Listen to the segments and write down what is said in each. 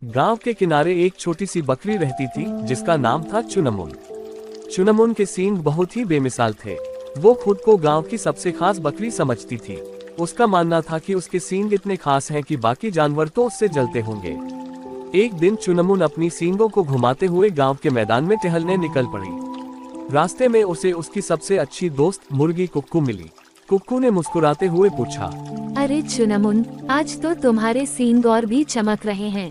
गांव के किनारे एक छोटी सी बकरी रहती थी जिसका नाम था चुनमुन। चुनमुन के सींग बहुत ही बेमिसाल थे। वो खुद को गांव की सबसे खास बकरी समझती थी। उसका मानना था कि उसके सींग इतने खास हैं कि बाकी जानवर तो उससे जलते होंगे। एक दिन चुनमुन अपनी सींगों को घुमाते हुए गांव के मैदान में टहलने निकल पड़ी। रास्ते में उसे उसकी सबसे अच्छी दोस्त मुर्गी कुक्कू मिली। कुक्कू ने मुस्कुराते हुए पूछा, अरे चुनमुन, आज तो तुम्हारे सींग और भी चमक रहे हैं।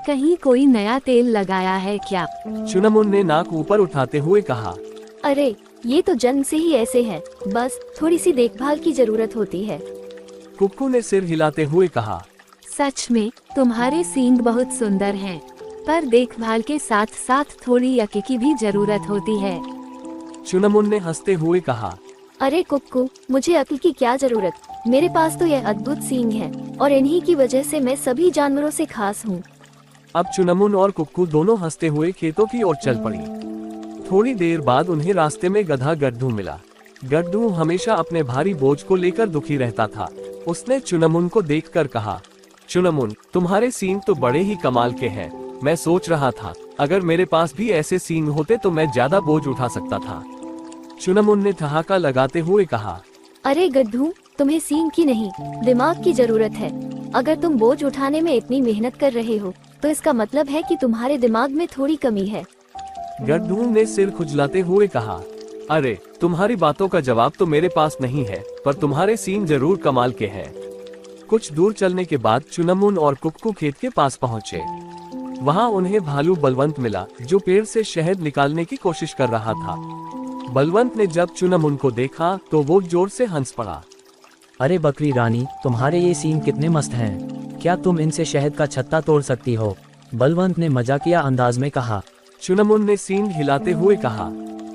कहीं कोई नया तेल लगाया है क्या? चुनमुन ने नाक ऊपर उठाते हुए कहा, अरे ये तो जन्म से ही ऐसे है, बस थोड़ी सी देखभाल की जरूरत होती है। कुक्कू ने सिर हिलाते हुए कहा, सच में तुम्हारे सींग बहुत सुंदर हैं, पर देखभाल के साथ साथ थोड़ी यकीन की भी जरूरत होती है। चुनमुन ने हंसते हुए कहा, अरे कुक्कू, मुझे अक्ल की क्या जरूरत, मेरे पास तो यह अद्भुत सींग है और इन्हीं की वजह से मैं सभी जानवरों से खास हूँ। अब चुनमुन और कुक्कू दोनों हंसते हुए खेतों की ओर चल पड़ी। थोड़ी देर बाद उन्हें रास्ते में गधा गड्ढू मिला। गड्ढू हमेशा अपने भारी बोझ को लेकर दुखी रहता था। उसने चुनमुन को देखकर कहा, चुनमुन, तुम्हारे सींग तो बड़े ही कमाल के हैं। मैं सोच रहा था अगर मेरे पास भी ऐसे सींग होते तो मैं ज्यादा बोझ उठा सकता था। चुनमुन ने ठहाका लगाते हुए कहा, अरे गड्ढू, तुम्हें सींग की नहीं दिमाग की जरूरत है। अगर तुम बोझ उठाने में इतनी मेहनत कर रहे हो तो इसका मतलब है कि तुम्हारे दिमाग में थोड़ी कमी है। गड्ढू ने सिर खुजलाते हुए कहा, अरे तुम्हारी बातों का जवाब तो मेरे पास नहीं है, पर तुम्हारे सींग जरूर कमाल के हैं। कुछ दूर चलने के बाद चुनमुन और कुक्कू खेत के पास पहुँचे। वहाँ उन्हें भालू बलवंत मिला जो पेड़ से शहद निकालने की कोशिश कर रहा था। बलवंत ने जब चुनमुन को देखा तो वो जोर से हंस पड़ा। अरे बकरी रानी, तुम्हारे ये सींग कितने मस्त हैं। क्या तुम इनसे शहद का छत्ता तोड़ सकती हो? बलवंत ने मजाकिया अंदाज में कहा। चुनमुन ने सींग हिलाते हुए कहा,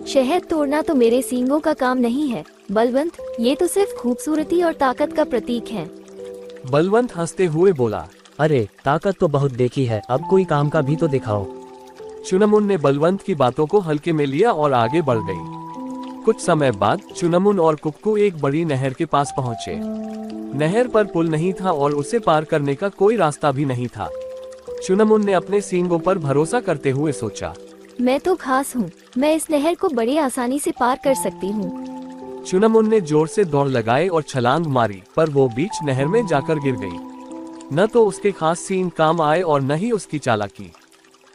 शहद तोड़ना तो मेरे सींगों का काम नहीं है बलवंत, ये तो सिर्फ खूबसूरती और ताकत का प्रतीक है। बलवंत हंसते हुए बोला, अरे ताकत तो बहुत देखी है, अब कोई काम का भी तो दिखाओ। चुनमुन ने बलवंत की बातों को हल्के में लिया और आगे बढ़ गई। कुछ समय बाद चुनमुन और कुक्कू एक बड़ी नहर के पास पहुँचे। नहर पर पुल नहीं था और उसे पार करने का कोई रास्ता भी नहीं था। चुनमुन ने अपने सींगों पर भरोसा करते हुए सोचा, मैं तो खास हूँ, मैं इस नहर को बड़ी आसानी से पार कर सकती हूँ। चुनमुन ने जोर से दौड़ लगाई और छलांग मारी, पर वो बीच नहर में जाकर गिर गई। न तो उसके खास सींग काम आए और न ही उसकी चालाकी।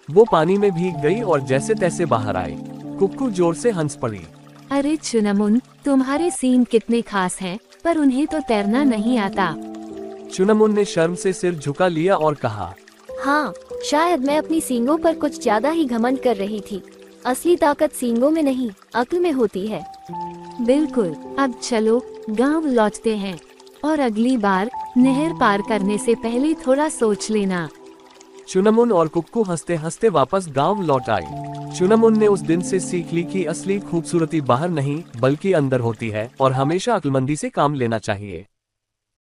वो पानी में भीग गई और जैसे तैसे बाहर आई। कुक्कू जोर से हंस पड़ी। अरे चुनमुन, तुम्हारे सींग कितने खास हैं, पर उन्हें तो तैरना नहीं आता। चुनमुन ने शर्म से सिर झुका लिया और कहा, हाँ, शायद मैं अपनी सींगों पर कुछ ज्यादा ही घमंड कर रही थी। असली ताकत सींगों में नहीं, अक्ल में होती है। बिल्कुल, अब चलो गांव लौटते हैं और अगली बार नहर पार करने से पहले थोड़ा सोच लेना। चुनमुन और कुक्कू हंसते हंसते वापस गांव लौट आए। चुनमुन ने उस दिन से सीख ली कि असली खूबसूरती बाहर नहीं बल्कि अंदर होती है और हमेशा अक्लमंदी से काम लेना चाहिए।